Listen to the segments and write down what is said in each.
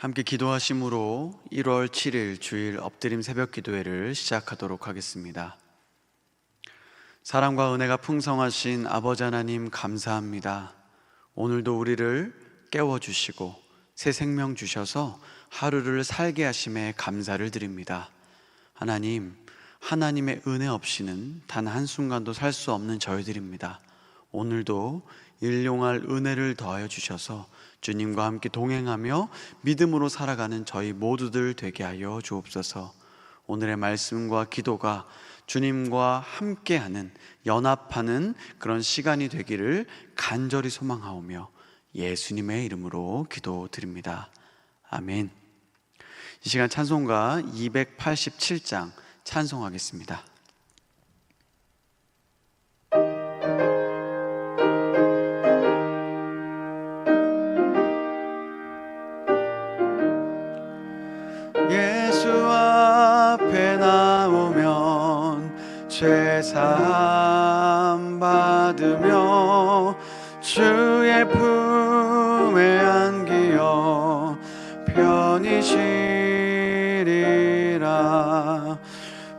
함께 기도하심으로 1월 7일 주일 엎드림 새벽 기도회를 시작하도록 하겠습니다. 사랑과 은혜가 풍성하신 아버지 하나님 감사합니다. 오늘도 우리를 깨워주시고 새 생명 주셔서 하루를 살게 하심에 감사를 드립니다. 하나님, 하나님의 은혜 없이는 단 한순간도 살 수 없는 저희들입니다. 오늘도 일용할 은혜를 더하여 주셔서 주님과 함께 동행하며 믿음으로 살아가는 저희 모두들 되게 하여 주옵소서. 오늘의 말씀과 기도가 주님과 함께하는, 연합하는 그런 시간이 되기를 간절히 소망하오며 예수님의 이름으로 기도드립니다. 아멘. 이 시간 찬송가 287장 찬송하겠습니다. 예수 앞에 나오면 죄사함 받으며 주의 품에 안기어 편히 쉬리라.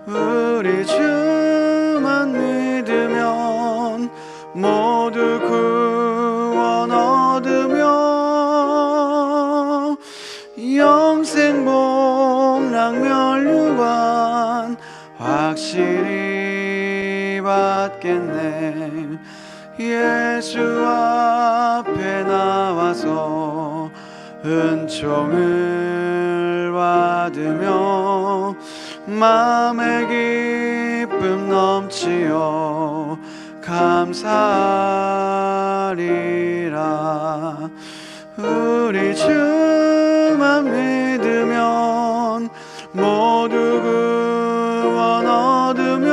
우리 주만 믿으면 모두 구원 얻으며 영생 복락면류관 확실히 받겠네. 예수 앞에 나와서 은총을 받으며 마음의 기쁨 넘치어 감사하리라. 우리 주만 믿으면 모두 구원 얻으며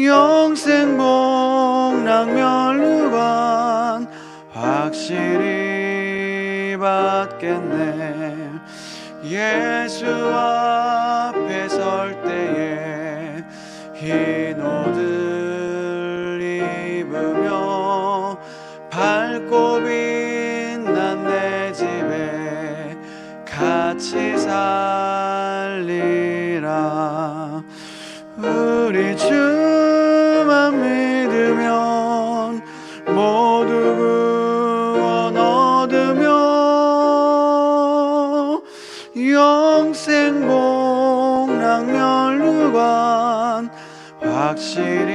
영생 복락면류관 확실히 받겠네. 예수 앞에 설 때에 흰 옷을 입으며 밝고 빛난 내 집에 같이 살리라. 우리 주만 믿으면 모두 구원 얻으며 영생 복락면류관 확실히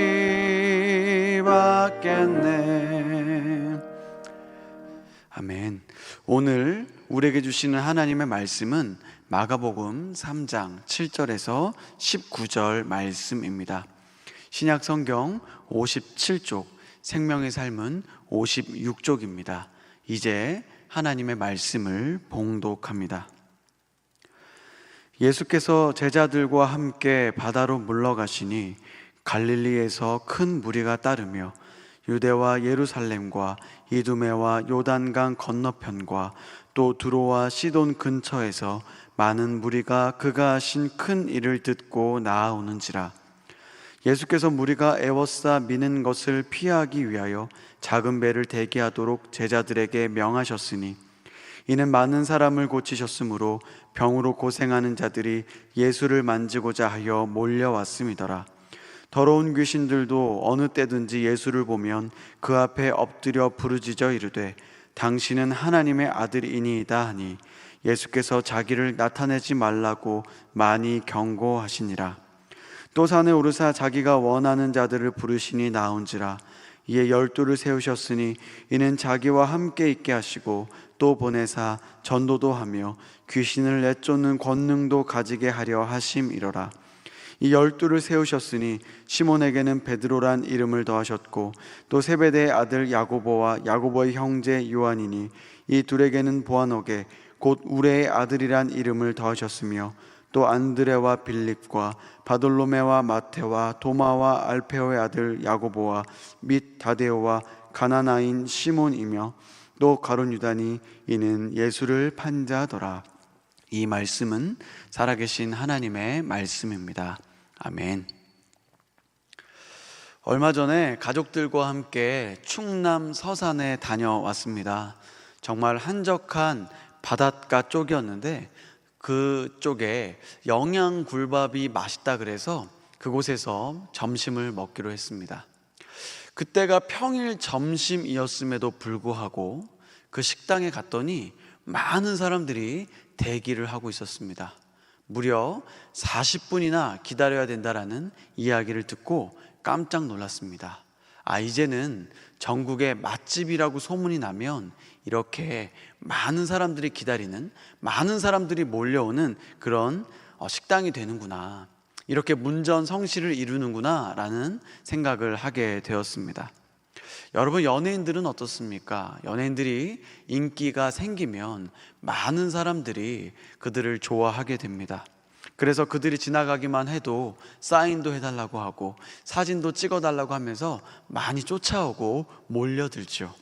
받겠네. 아멘. 오늘 우리에게 주시는 하나님의 말씀은 마가복음 3장 7절에서 19절 말씀입니다. 신약 성경 57쪽, 생명의 삶은 56쪽입니다. 이제 하나님의 말씀을 봉독합니다. 예수께서 제자들과 함께 바다로 물러가시니 갈릴리에서 큰 무리가 따르며 유대와 예루살렘과 이두메와 요단강 건너편과 또 두로와 시돈 근처에서 많은 무리가 그가 하신 큰 일을 듣고 나아오는지라. 예수께서 무리가 애워싸 미는 것을 피하기 위하여 작은 배를 대기하도록 제자들에게 명하셨으니 이는 많은 사람을 고치셨으므로 병으로 고생하는 자들이 예수를 만지고자 하여 몰려왔음이더라. 더러운 귀신들도 어느 때든지 예수를 보면 그 앞에 엎드려 부르짖어 이르되 당신은 하나님의 아들이니이다 하니 예수께서 자기를 나타내지 말라고 많이 경고하시니라. 또 산에 오르사 자기가 원하는 자들을 부르시니 나온지라. 이에 12를 세우셨으니 이는 자기와 함께 있게 하시고 또 보내사 전도도 하며 귀신을 내쫓는 권능도 가지게 하려 하심이로라. 이 12를 세우셨으니 시몬에게는 베드로란 이름을 더하셨고 또 세베대의 아들 야고보와 야고보의 형제 요한이니 이 둘에게는 보아너게 곧 우레의 아들이란 이름을 더하셨으며 또 안드레와 빌립과 바돌로메와 마테와 도마와 알페오의 아들 야고보와 및 다데오와 가나나인 시몬이며 또 가룟 유다니 이는 예수를 판자더라. 이 말씀은 살아계신 하나님의 말씀입니다. 아멘. 얼마 전에 가족들과 함께 충남 서산에 다녀왔습니다. 정말 한적한 바닷가 쪽이었는데 그쪽에 영양굴밥이 맛있다 그래서 그곳에서 점심을 먹기로 했습니다. 그때가 평일 점심이었음에도 불구하고 그 식당에 갔더니 많은 사람들이 대기를 하고 있었습니다. 무려 40분이나 기다려야 된다라는 이야기를 듣고 깜짝 놀랐습니다. 이제는 전국에 맛집이라고 소문이 나면 이렇게 많은 사람들이 기다리는, 많은 사람들이 몰려오는 그런 식당이 되는구나, 이렇게 문전성시를 이루는구나 라는 생각을 하게 되었습니다. 여러분, 연예인들은 어떻습니까? 연예인들이 인기가 생기면 많은 사람들이 그들을 좋아하게 됩니다. 그래서 그들이 지나가기만 해도 사인도 해달라고 하고 사진도 찍어달라고 하면서 많이 쫓아오고 몰려들죠.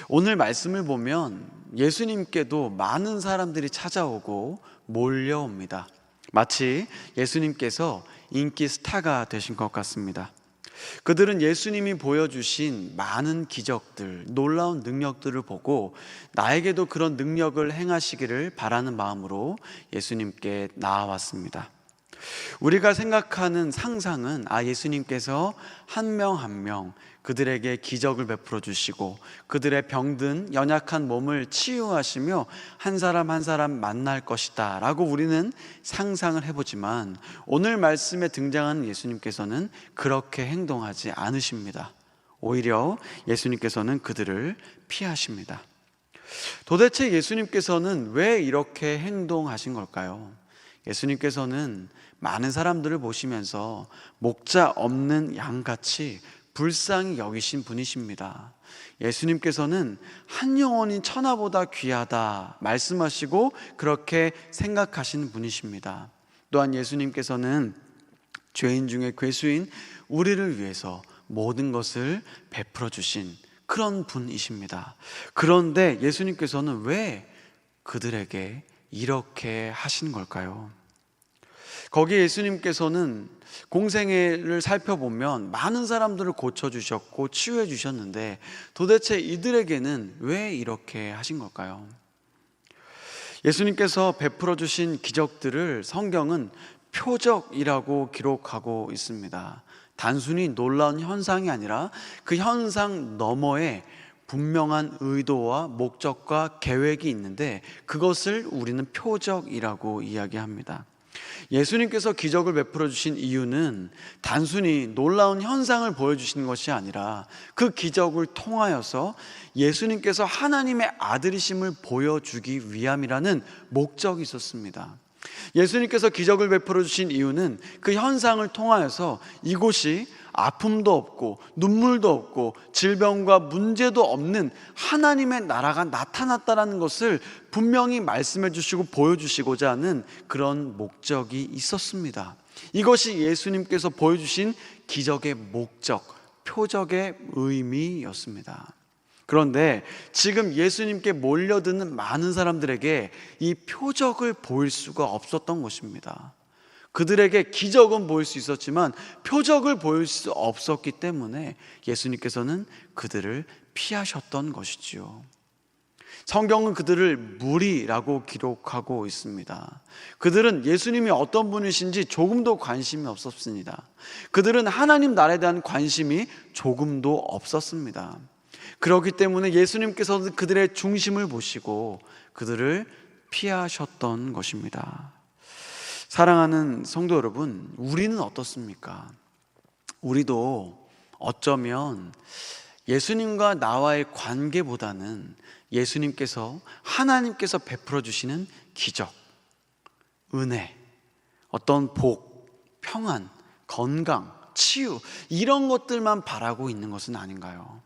오늘 말씀을 보면 예수님께도 많은 사람들이 찾아오고 몰려옵니다. 마치 예수님께서 인기 스타가 되신 것 같습니다. 그들은 예수님이 보여주신 많은 기적들, 놀라운 능력들을 보고 나에게도 그런 능력을 행하시기를 바라는 마음으로 예수님께 나아왔습니다. 우리가 생각하는 상상은 예수님께서 한 명 한 명 그들에게 기적을 베풀어 주시고 그들의 병든 연약한 몸을 치유하시며 한 사람 한 사람 만날 것이다 라고 우리는 상상을 해보지만, 오늘 말씀에 등장하는 예수님께서는 그렇게 행동하지 않으십니다. 오히려 예수님께서는 그들을 피하십니다. 도대체 예수님께서는 왜 이렇게 행동하신 걸까요? 예수님께서는 많은 사람들을 보시면서 목자 없는 양같이 불쌍히 여기신 분이십니다. 예수님께서는 한 영혼이 천하보다 귀하다 말씀하시고 그렇게 생각하시는 분이십니다. 또한 예수님께서는 죄인 중에 괴수인 우리를 위해서 모든 것을 베풀어 주신 그런 분이십니다. 그런데 예수님께서는 왜 그들에게 이렇게 하신 걸까요? 거기에 예수님께서는 공생애를 살펴보면 많은 사람들을 고쳐주셨고 치유해 주셨는데 도대체 이들에게는 왜 이렇게 하신 걸까요? 예수님께서 베풀어 주신 기적들을 성경은 표적이라고 기록하고 있습니다. 단순히 놀라운 현상이 아니라 그 현상 너머에 분명한 의도와 목적과 계획이 있는데 그것을 우리는 표적이라고 이야기합니다. 예수님께서 기적을 베풀어 주신 이유는 단순히 놀라운 현상을 보여주시는 것이 아니라 그 기적을 통하여서 예수님께서 하나님의 아들이심을 보여주기 위함이라는 목적이 있었습니다. 예수님께서 기적을 베풀어 주신 이유는 그 현상을 통하여서 이곳이 아픔도 없고 눈물도 없고 질병과 문제도 없는 하나님의 나라가 나타났다는 것을 분명히 말씀해 주시고 보여주시고자 하는 그런 목적이 있었습니다. 이것이 예수님께서 보여주신 기적의 목적, 표적의 의미였습니다. 그런데 지금 예수님께 몰려드는 많은 사람들에게 이 표적을 보일 수가 없었던 것입니다. 그들에게 기적은 보일 수 있었지만 표적을 보일 수 없었기 때문에 예수님께서는 그들을 피하셨던 것이지요. 성경은 그들을 무리라고 기록하고 있습니다. 그들은 예수님이 어떤 분이신지 조금도 관심이 없었습니다. 그들은 하나님 나라에 대한 관심이 조금도 없었습니다. 그렇기 때문에 예수님께서는 그들의 중심을 보시고 그들을 피하셨던 것입니다. 사랑하는 성도 여러분, 우리는 어떻습니까? 우리도 어쩌면 예수님과 나와의 관계보다는 예수님께서, 하나님께서 베풀어 주시는 기적, 은혜, 어떤 복, 평안, 건강, 치유, 이런 것들만 바라고 있는 것은 아닌가요?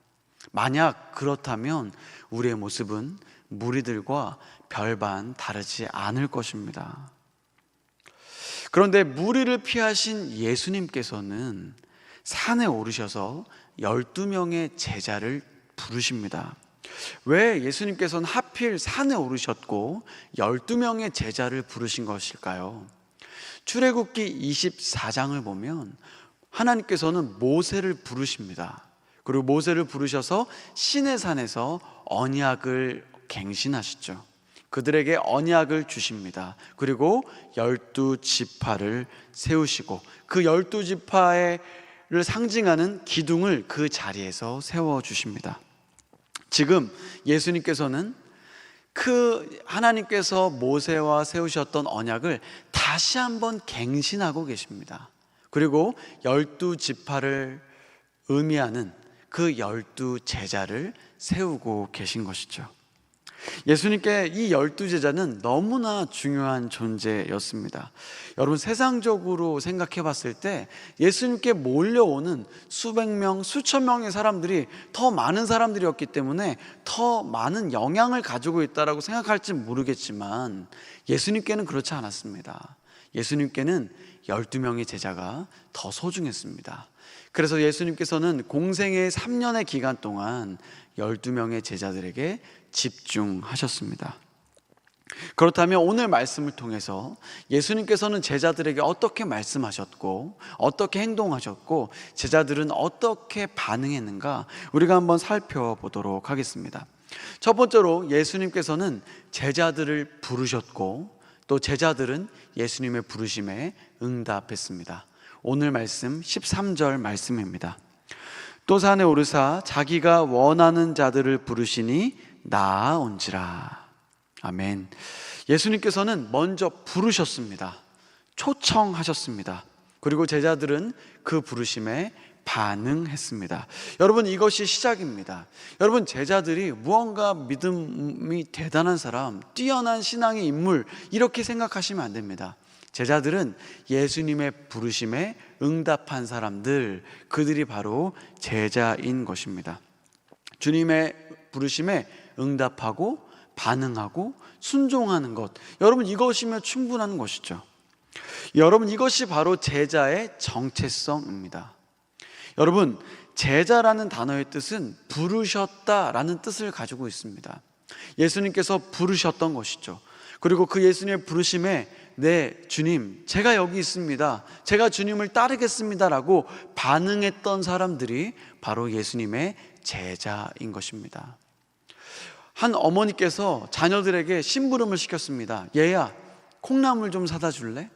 만약 그렇다면 우리의 모습은 무리들과 별반 다르지 않을 것입니다. 그런데 무리를 피하신 예수님께서는 산에 오르셔서 12명의 제자를 부르십니다. 왜 예수님께서는 하필 산에 오르셨고 12명의 제자를 부르신 것일까요? 출애굽기 24장을 보면 하나님께서는 모세를 부르십니다. 그리고 모세를 부르셔서 시내산에서 언약을 갱신하시죠. 그들에게 언약을 주십니다. 그리고 12지파를 세우시고 그 12지파를 상징하는 기둥을 그 자리에서 세워주십니다. 지금 예수님께서는 그 하나님께서 모세와 세우셨던 언약을 다시 한번 갱신하고 계십니다. 그리고 12지파를 의미하는 그 12제자를 세우고 계신 것이죠. 예수님께 이 12제자는 너무나 중요한 존재였습니다. 여러분, 세상적으로 생각해 봤을 때 예수님께 몰려오는 수백 명, 수천 명의 사람들이 더 많은 사람들이었기 때문에 더 많은 영향을 가지고 있다고 생각할지 모르겠지만 예수님께는 그렇지 않았습니다. 예수님께는 12명의 제자가 더 소중했습니다. 그래서 예수님께서는 공생의 3년의 기간 동안 12명의 제자들에게 집중하셨습니다. 그렇다면 오늘 말씀을 통해서 예수님께서는 제자들에게 어떻게 말씀하셨고 어떻게 행동하셨고 제자들은 어떻게 반응했는가 우리가 한번 살펴보도록 하겠습니다. 첫 번째로 예수님께서는 제자들을 부르셨고 또 제자들은 예수님의 부르심에 응답했습니다. 오늘 말씀 13절 말씀입니다. 또 산에 오르사 자기가 원하는 자들을 부르시니 나아온지라. 아멘. 예수님께서는 먼저 부르셨습니다. 초청하셨습니다. 그리고 제자들은 그 부르심에 반응했습니다. 여러분, 이것이 시작입니다. 여러분, 제자들이 무언가 믿음이 대단한 사람, 뛰어난 신앙의 인물 이렇게 생각하시면 안 됩니다. 제자들은 예수님의 부르심에 응답한 사람들, 그들이 바로 제자인 것입니다. 주님의 부르심에 응답하고 반응하고 순종하는 것, 여러분, 이것이면 충분한 것이죠. 여러분, 이것이 바로 제자의 정체성입니다. 여러분, 제자라는 단어의 뜻은 부르셨다라는 뜻을 가지고 있습니다. 예수님께서 부르셨던 것이죠. 그리고 그 예수님의 부르심에 네, 주님, 제가 여기 있습니다. 제가 주님을 따르겠습니다 라고 반응했던 사람들이 바로 예수님의 제자인 것입니다. 한 어머니께서 자녀들에게 심부름을 시켰습니다. 얘야, 콩나물 좀 사다 줄래?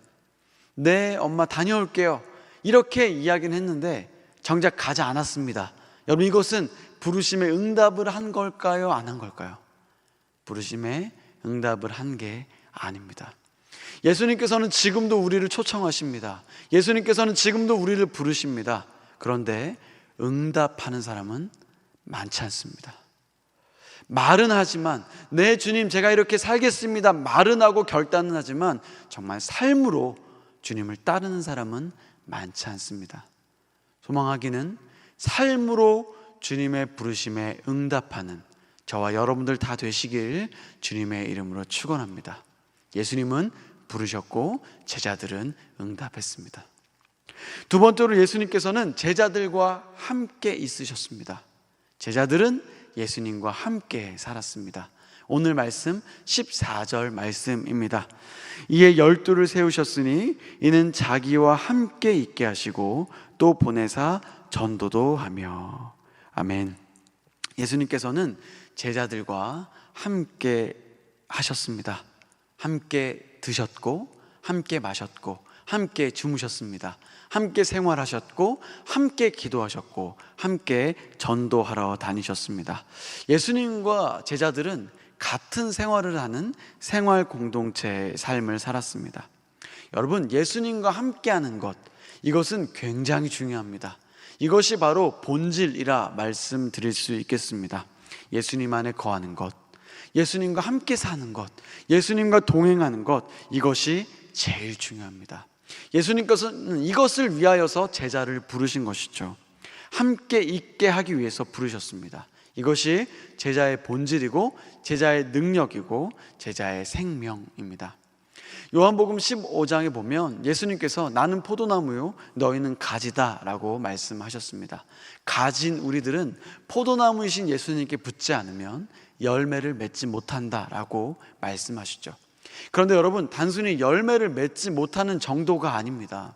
네, 엄마 다녀올게요. 이렇게 이야기는 했는데 정작 가지 않았습니다. 여러분, 이것은 부르심에 응답을 한 걸까요? 안 한 걸까요? 부르심에 응답을 한 게 아닙니다. 예수님께서는 지금도 우리를 초청하십니다. 예수님께서는 지금도 우리를 부르십니다. 그런데 응답하는 사람은 많지 않습니다. 말은 하지만 네 주님 제가 이렇게 살겠습니다 말은 하고 결단은 하지만 정말 삶으로 주님을 따르는 사람은 많지 않습니다. 소망하기는 삶으로 주님의 부르심에 응답하는 저와 여러분들 다 되시길 주님의 이름으로 축원합니다. 예수님은 부르셨고 제자들은 응답했습니다. 두 번째로 예수님께서는 제자들과 함께 있으셨습니다. 제자들은 예수님과 함께 살았습니다. 오늘 말씀 14절 말씀입니다. 이에 12를 세우셨으니 이는 자기와 함께 있게 하시고 또 보내사 전도도 하며. 아멘. 예수님께서는 제자들과 함께 하셨습니다. 함께 드셨고 함께 마셨고 함께 주무셨습니다. 함께 생활하셨고 함께 기도하셨고 함께 전도하러 다니셨습니다. 예수님과 제자들은 같은 생활을 하는 생활 공동체의 삶을 살았습니다. 여러분, 예수님과 함께하는 것, 이것은 굉장히 중요합니다. 이것이 바로 본질이라 말씀드릴 수 있겠습니다. 예수님 안에 거하는 것, 예수님과 함께 사는 것, 예수님과 동행하는 것, 이것이 제일 중요합니다. 예수님께서는 이것을 위하여서 제자를 부르신 것이죠. 함께 있게 하기 위해서 부르셨습니다. 이것이 제자의 본질이고 제자의 능력이고 제자의 생명입니다. 요한복음 15장에 보면 예수님께서 나는 포도나무요 너희는 가지다 라고 말씀하셨습니다. 가진 우리들은 포도나무이신 예수님께 붙지 않으면 열매를 맺지 못한다 라고 말씀하시죠. 그런데 여러분, 단순히 열매를 맺지 못하는 정도가 아닙니다.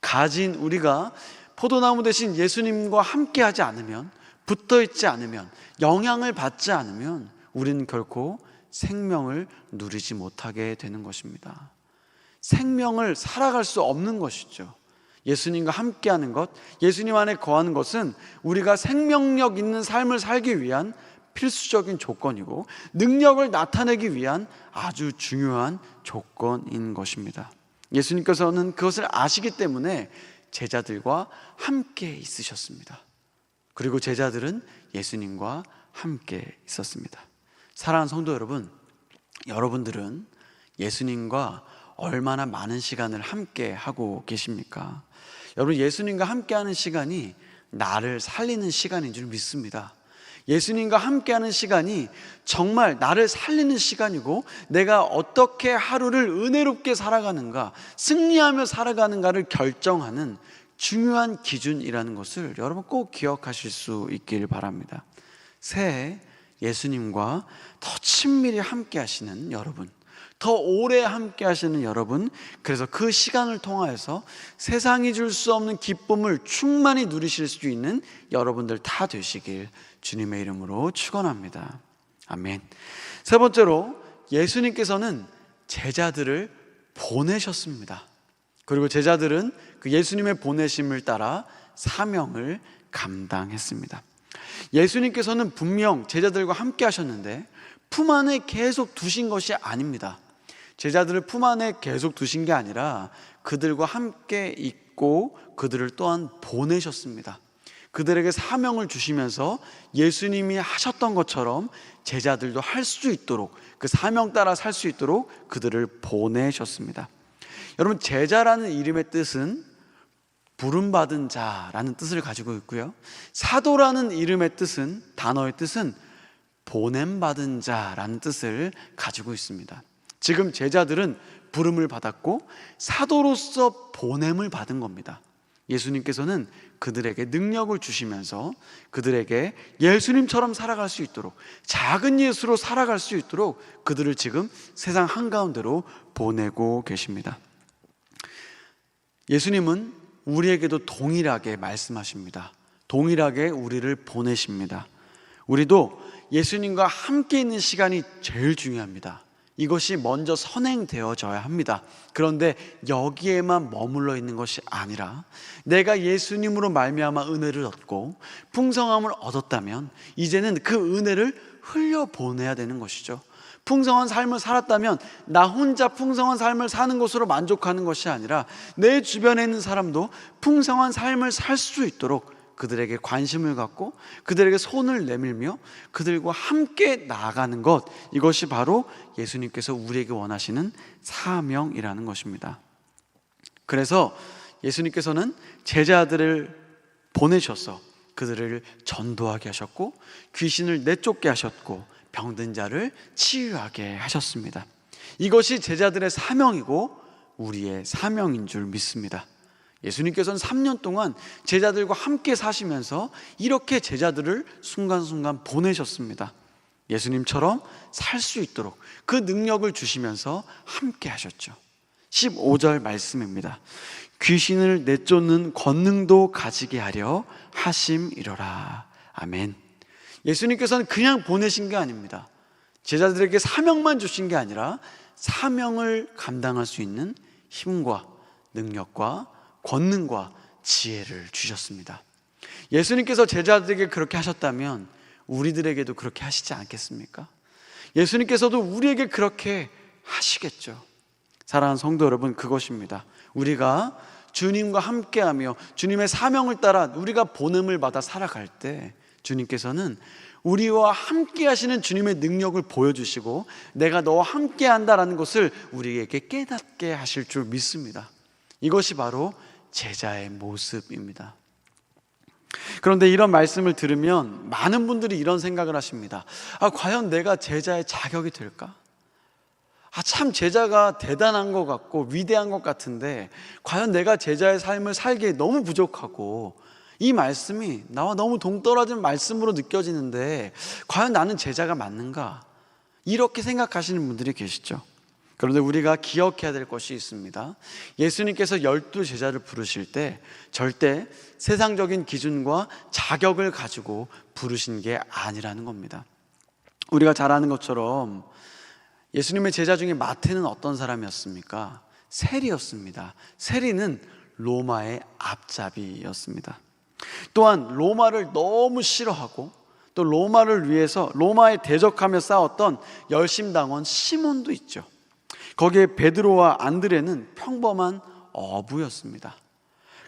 가진 우리가 포도나무 대신 예수님과 함께 하지 않으면, 붙어 있지 않으면, 영향을 받지 않으면 우리는 결코 생명을 누리지 못하게 되는 것입니다. 생명을 살아갈 수 없는 것이죠. 예수님과 함께하는 것, 예수님 안에 거하는 것은 우리가 생명력 있는 삶을 살기 위한 필수적인 조건이고 능력을 나타내기 위한 아주 중요한 조건인 것입니다. 예수님께서는 그것을 아시기 때문에 제자들과 함께 있으셨습니다. 그리고 제자들은 예수님과 함께 있었습니다. 사랑하는 성도 여러분, 여러분들은 예수님과 얼마나 많은 시간을 함께 하고 계십니까? 여러분, 예수님과 함께하는 시간이 나를 살리는 시간인 줄 믿습니다. 예수님과 함께하는 시간이 정말 나를 살리는 시간이고 내가 어떻게 하루를 은혜롭게 살아가는가, 승리하며 살아가는가를 결정하는 중요한 기준이라는 것을 여러분 꼭 기억하실 수 있길 바랍니다. 새해 예수님과 더 친밀히 함께 하시는 여러분, 더 오래 함께 하시는 여러분, 그래서 그 시간을 통하여서 세상이 줄 수 없는 기쁨을 충만히 누리실 수 있는 여러분들 다 되시길 주님의 이름으로 축원합니다. 아멘. 세 번째로, 예수님께서는 제자들을 보내셨습니다. 그리고 제자들은 그 예수님의 보내심을 따라 사명을 감당했습니다. 예수님께서는 분명 제자들과 함께 하셨는데 품 안에 계속 두신 것이 아닙니다. 제자들을 품 안에 계속 두신 게 아니라 그들과 함께 있고 그들을 또한 보내셨습니다. 그들에게 사명을 주시면서 예수님이 하셨던 것처럼 제자들도 할 수 있도록, 그 사명 따라 살 수 있도록 그들을 보내셨습니다. 여러분, 제자라는 이름의 뜻은 부름받은 자라는 뜻을 가지고 있고요, 사도라는 이름의 뜻은, 단어의 뜻은 보냄받은 자라는 뜻을 가지고 있습니다. 지금 제자들은 부름을 받았고 사도로서 보냄을 받은 겁니다. 예수님께서는 그들에게 능력을 주시면서 그들에게 예수님처럼 살아갈 수 있도록, 작은 예수로 살아갈 수 있도록 그들을 지금 세상 한가운데로 보내고 계십니다. 예수님은 우리에게도 동일하게 말씀하십니다. 동일하게 우리를 보내십니다. 우리도 예수님과 함께 있는 시간이 제일 중요합니다. 이것이 먼저 선행되어져야 합니다. 그런데 여기에만 머물러 있는 것이 아니라 내가 예수님으로 말미암아 은혜를 얻고 풍성함을 얻었다면 이제는 그 은혜를 흘려보내야 되는 것이죠. 풍성한 삶을 살았다면 나 혼자 풍성한 삶을 사는 것으로 만족하는 것이 아니라 내 주변에 있는 사람도 풍성한 삶을 살 수 있도록 그들에게 관심을 갖고 그들에게 손을 내밀며 그들과 함께 나아가는 것, 이것이 바로 예수님께서 우리에게 원하시는 사명이라는 것입니다. 그래서 예수님께서는 제자들을 보내셔서 그들을 전도하게 하셨고 귀신을 내쫓게 하셨고 병든 자를 치유하게 하셨습니다. 이것이 제자들의 사명이고 우리의 사명인 줄 믿습니다. 예수님께서는 3년 동안 제자들과 함께 사시면서 이렇게 제자들을 순간순간 보내셨습니다. 예수님처럼 살 수 있도록 그 능력을 주시면서 함께 하셨죠. 15절 말씀입니다. 귀신을 내쫓는 권능도 가지게 하려 하심이로라. 아멘. 예수님께서는 그냥 보내신 게 아닙니다. 제자들에게 사명만 주신 게 아니라 사명을 감당할 수 있는 힘과 능력과 권능과 지혜를 주셨습니다. 예수님께서 제자들에게 그렇게 하셨다면 우리들에게도 그렇게 하시지 않겠습니까? 예수님께서도 우리에게 그렇게 하시겠죠. 사랑하는 성도 여러분, 그것입니다. 우리가 주님과 함께하며 주님의 사명을 따라 우리가 보냄을 받아 살아갈 때 주님께서는 우리와 함께 하시는 주님의 능력을 보여주시고 내가 너와 함께 한다라는 것을 우리에게 깨닫게 하실 줄 믿습니다. 이것이 바로 제자의 모습입니다. 그런데 이런 말씀을 들으면 많은 분들이 이런 생각을 하십니다. 과연 내가 제자의 자격이 될까? 참 제자가 대단한 것 같고 위대한 것 같은데 과연 내가 제자의 삶을 살기에 너무 부족하고 이 말씀이 나와 너무 동떨어진 말씀으로 느껴지는데 과연 나는 제자가 맞는가? 이렇게 생각하시는 분들이 계시죠. 그런데 우리가 기억해야 될 것이 있습니다. 예수님께서 12 제자를 부르실 때 절대 세상적인 기준과 자격을 가지고 부르신 게 아니라는 겁니다. 우리가 잘 아는 것처럼 예수님의 제자 중에 마태는 어떤 사람이었습니까? 세리였습니다. 세리는 로마의 앞잡이였습니다. 또한 로마를 너무 싫어하고 또 로마를 위해서 로마에 대적하며 싸웠던 열심당원 시몬도 있죠. 거기에 베드로와 안드레는 평범한 어부였습니다.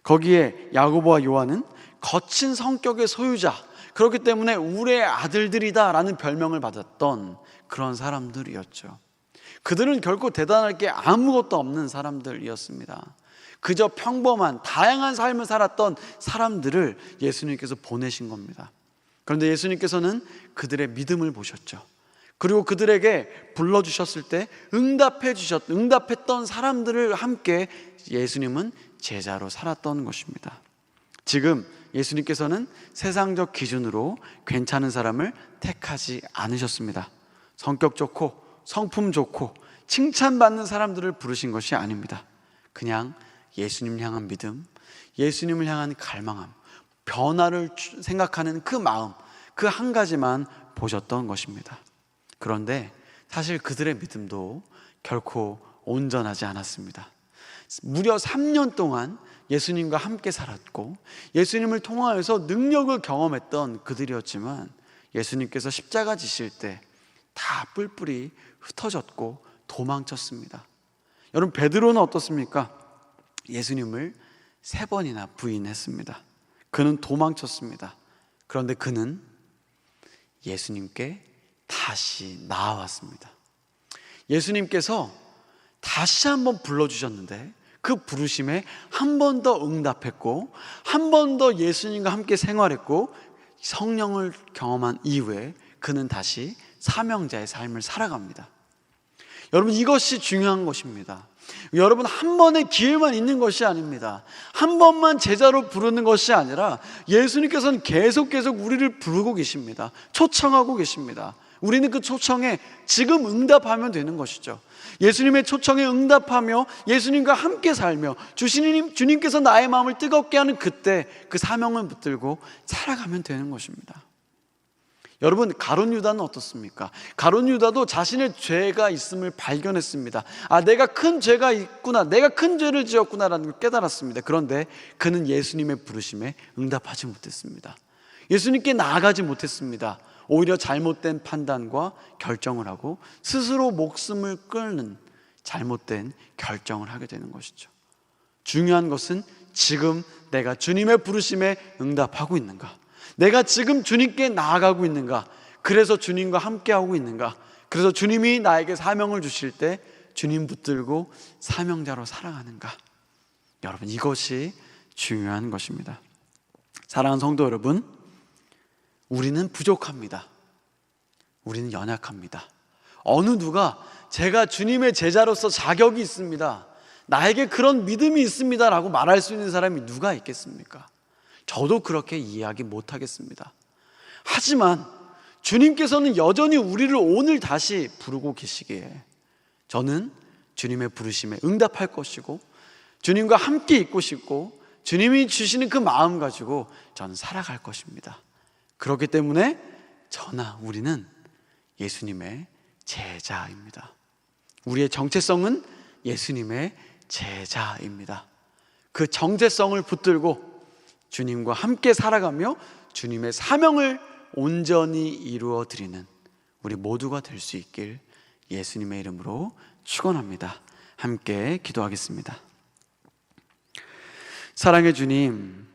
거기에 야고보와 요한은 거친 성격의 소유자, 그렇기 때문에 울의 아들들이다 라는 별명을 받았던 그런 사람들이었죠. 그들은 결코 대단할 게 아무것도 없는 사람들이었습니다. 그저 평범한 다양한 삶을 살았던 사람들을 예수님께서 보내신 겁니다. 그런데 예수님께서는 그들의 믿음을 보셨죠. 그리고 그들에게 불러주셨을 때 응답했던 사람들을 함께 예수님은 제자로 살았던 것입니다. 지금 예수님께서는 세상적 기준으로 괜찮은 사람을 택하지 않으셨습니다. 성격 좋고 성품 좋고 칭찬받는 사람들을 부르신 것이 아닙니다. 그냥 예수님을 향한 믿음, 예수님을 향한 갈망함, 변화를 생각하는 그 마음, 그 한 가지만 보셨던 것입니다. 그런데 사실 그들의 믿음도 결코 온전하지 않았습니다. 무려 3년 동안 예수님과 함께 살았고 예수님을 통하여서 능력을 경험했던 그들이었지만 예수님께서 십자가 지실 때 다 뿔뿔이 흩어졌고 도망쳤습니다. 여러분, 베드로는 어떻습니까? 예수님을 3번이나 부인했습니다. 그는 도망쳤습니다. 그런데 그는 예수님께 다시 나아왔습니다. 예수님께서 다시 한번 불러주셨는데 그 부르심에 한 번 더 응답했고 한 번 더 예수님과 함께 생활했고 성령을 경험한 이후에 그는 다시 사명자의 삶을 살아갑니다. 여러분, 이것이 중요한 것입니다. 여러분, 한 번의 기회만 있는 것이 아닙니다. 한 번만 제자로 부르는 것이 아니라 예수님께서는 계속 우리를 부르고 계십니다. 초청하고 계십니다. 우리는 그 초청에 지금 응답하면 되는 것이죠. 예수님의 초청에 응답하며 예수님과 함께 살며 주님께서 나의 마음을 뜨겁게 하는 그때 그 사명을 붙들고 살아가면 되는 것입니다. 여러분, 가룟 유다는 어떻습니까? 가룟 유다도 자신의 죄가 있음을 발견했습니다. 내가 큰 죄가 있구나, 내가 큰 죄를 지었구나라는 걸 깨달았습니다. 그런데 그는 예수님의 부르심에 응답하지 못했습니다. 예수님께 나아가지 못했습니다. 오히려 잘못된 판단과 결정을 하고 스스로 목숨을 끊는 잘못된 결정을 하게 되는 것이죠. 중요한 것은 지금 내가 주님의 부르심에 응답하고 있는가, 내가 지금 주님께 나아가고 있는가, 그래서 주님과 함께하고 있는가, 그래서 주님이 나에게 사명을 주실 때 주님 붙들고 사명자로 살아가는가. 여러분, 이것이 중요한 것입니다. 사랑하는 성도 여러분, 우리는 부족합니다. 우리는 연약합니다. 어느 누가 제가 주님의 제자로서 자격이 있습니다, 나에게 그런 믿음이 있습니다 라고 말할 수 있는 사람이 누가 있겠습니까? 저도 그렇게 이해하기 못하겠습니다. 하지만 주님께서는 여전히 우리를 오늘 다시 부르고 계시기에 저는 주님의 부르심에 응답할 것이고 주님과 함께 있고 싶고 주님이 주시는 그 마음 가지고 저는 살아갈 것입니다. 그렇기 때문에 저나 우리는 예수님의 제자입니다. 우리의 정체성은 예수님의 제자입니다. 그 정체성을 붙들고 주님과 함께 살아가며 주님의 사명을 온전히 이루어 드리는 우리 모두가 될 수 있길 예수님의 이름으로 축원합니다. 함께 기도하겠습니다. 사랑의 주님,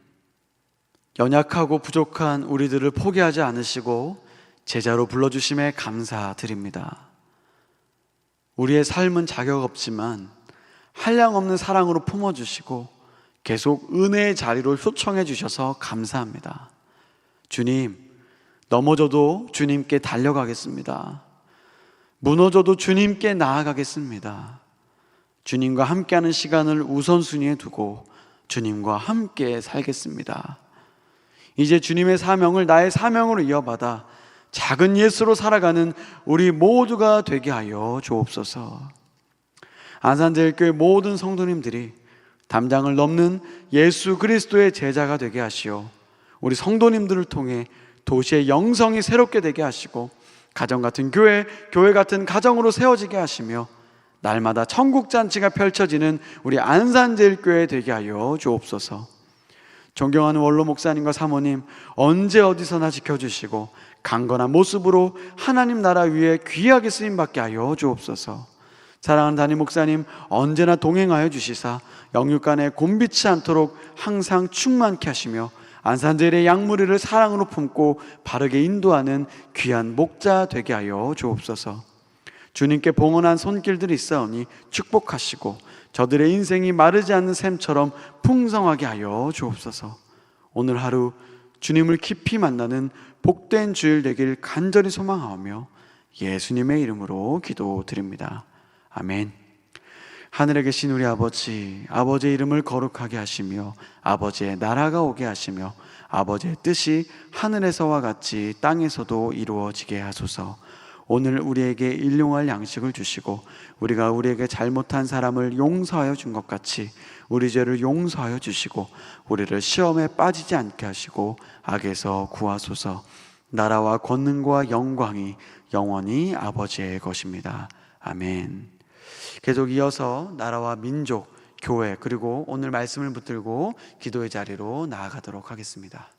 연약하고 부족한 우리들을 포기하지 않으시고 제자로 불러주심에 감사드립니다. 우리의 삶은 자격 없지만 한량없는 사랑으로 품어주시고 계속 은혜의 자리로 초청해 주셔서 감사합니다. 주님, 넘어져도 주님께 달려가겠습니다. 무너져도 주님께 나아가겠습니다. 주님과 함께하는 시간을 우선순위에 두고 주님과 함께 살겠습니다. 이제 주님의 사명을 나의 사명으로 이어받아 작은 예수로 살아가는 우리 모두가 되게 하여 주옵소서. 안산제일교회 모든 성도님들이 담장을 넘는 예수 그리스도의 제자가 되게 하시오, 우리 성도님들을 통해 도시의 영성이 새롭게 되게 하시고 가정 같은 교회, 교회 같은 가정으로 세워지게 하시며 날마다 천국잔치가 펼쳐지는 우리 안산제일교회 되게 하여 주옵소서. 존경하는 원로 목사님과 사모님, 언제 어디서나 지켜주시고 강건한 모습으로 하나님 나라 위에 귀하게 쓰임받게 하여 주옵소서. 사랑하는 담임 목사님, 언제나 동행하여 주시사 영육간에 곤비치 않도록 항상 충만케 하시며 안산제일의 양무리를 사랑으로 품고 바르게 인도하는 귀한 목자 되게 하여 주옵소서. 주님께 봉헌한 손길들이 있사오니 축복하시고 저들의 인생이 마르지 않는 샘처럼 풍성하게 하여 주옵소서. 오늘 하루 주님을 깊이 만나는 복된 주일 되길 간절히 소망하오며 예수님의 이름으로 기도드립니다. 아멘. 하늘에 계신 우리 아버지, 아버지의 이름을 거룩하게 하시며 아버지의 나라가 오게 하시며 아버지의 뜻이 하늘에서와 같이 땅에서도 이루어지게 하소서. 오늘 우리에게 일용할 양식을 주시고 우리가 우리에게 잘못한 사람을 용서하여 준 것 같이 우리 죄를 용서하여 주시고 우리를 시험에 빠지지 않게 하시고 악에서 구하소서. 나라와 권능과 영광이 영원히 아버지의 것입니다. 아멘. 계속 이어서 나라와 민족, 교회, 그리고 오늘 말씀을 붙들고 기도의 자리로 나아가도록 하겠습니다.